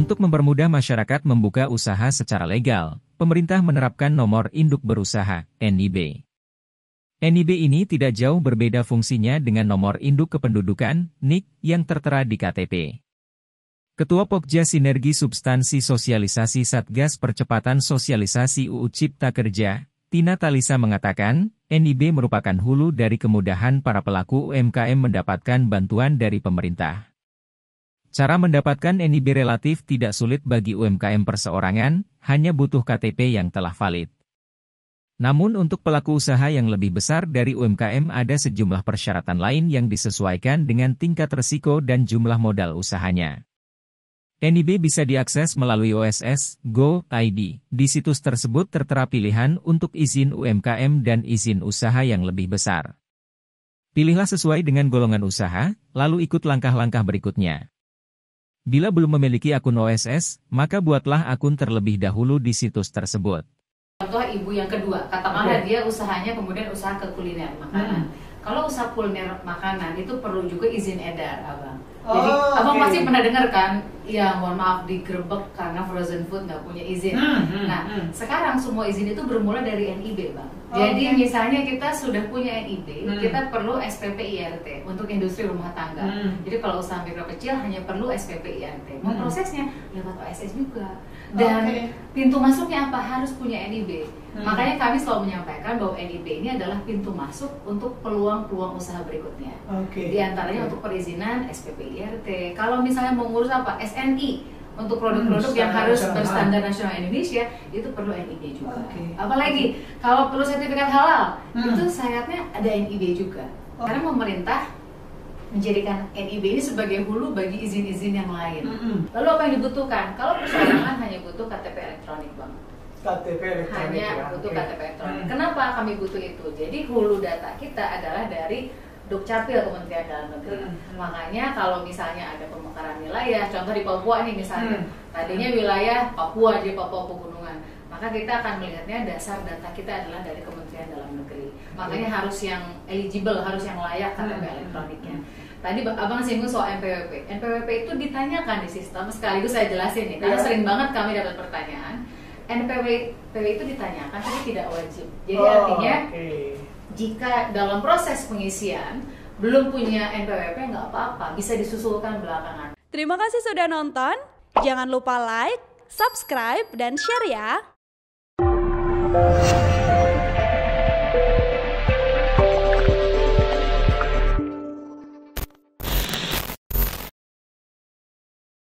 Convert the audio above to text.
Untuk mempermudah masyarakat membuka usaha secara legal, pemerintah menerapkan nomor induk berusaha, NIB. NIB ini tidak jauh berbeda fungsinya dengan nomor induk kependudukan, NIK, yang tertera di KTP. Ketua Pokja Sinergi Substansi Sosialisasi Satgas Percepatan Sosialisasi UU Cipta Kerja, Tina Talisa mengatakan, NIB merupakan hulu dari kemudahan para pelaku UMKM mendapatkan bantuan dari pemerintah. Cara mendapatkan NIB relatif tidak sulit bagi UMKM perseorangan, hanya butuh KTP yang telah valid. Namun untuk pelaku usaha yang lebih besar dari UMKM ada sejumlah persyaratan lain yang disesuaikan dengan tingkat risiko dan jumlah modal usahanya. NIB bisa diakses melalui OSS Go.id. Di situs tersebut tertera pilihan untuk izin UMKM dan izin usaha yang lebih besar. Pilihlah sesuai dengan golongan usaha, lalu ikut langkah-langkah berikutnya. Bila belum memiliki akun OSS, maka buatlah akun terlebih dahulu di situs tersebut. Contoh ibu yang kedua, katakanlah dia usahanya kemudian usaha ke kuliner makanan. Kalau usaha kuliner makanan itu perlu juga izin edar, Abang. Jadi Abang pasti pernah dengar kan, ya mohon maaf digerebek karena frozen food nggak punya izin. Nah, sekarang semua izin itu bermula dari NIB, Bang. Jadi misalnya kita sudah punya NIB, kita perlu SPP IRT untuk industri rumah tangga. Jadi kalau usaha mikro kecil hanya perlu SPP IRT. Memprosesnya lewat OSS juga. Dan pintu masuknya apa? Harus punya NIB. Makanya kami selalu menyampaikan bahwa NIB ini adalah pintu masuk untuk peluang-peluang usaha berikutnya. Di antaranya untuk perizinan SPP IRT. Kalau misalnya mau ngurus apa? SNI. Untuk produk-produk yang harus berstandar nasional Indonesia, itu perlu NIB juga. Apalagi kalau perlu sertifikat halal, itu syaratnya ada NIB juga. Karena pemerintah menjadikan NIB ini sebagai hulu bagi izin-izin yang lain. Lalu apa yang dibutuhkan? Kalau persoalan hanya butuh KTP elektronik, Bang. KTP elektronik. Hanya butuh KTP elektronik. Kenapa kami butuh itu? Jadi hulu data kita adalah dari Dukcapil Kementerian Dalam Negeri. Makanya kalau misalnya ada pemekaran wilayah, contoh di Papua nih misalnya, tadinya wilayah Papua, jadi Papua Pegunungan, maka kita akan melihatnya dasar data kita adalah dari Kementerian Dalam Negeri. Makanya harus yang eligible, harus yang layak KTP elektroniknya. Tadi Abang singgung soal NPWP. NPWP itu ditanyakan di sistem, sekaligus saya jelasin nih, karena sering banget kami dapat pertanyaan. NPWP itu ditanyakan, tapi tidak wajib. Jadi artinya, jika dalam proses pengisian belum punya NPWP nggak apa-apa, bisa disusulkan belakangan. Terima kasih sudah nonton. Jangan lupa like, subscribe, dan share ya.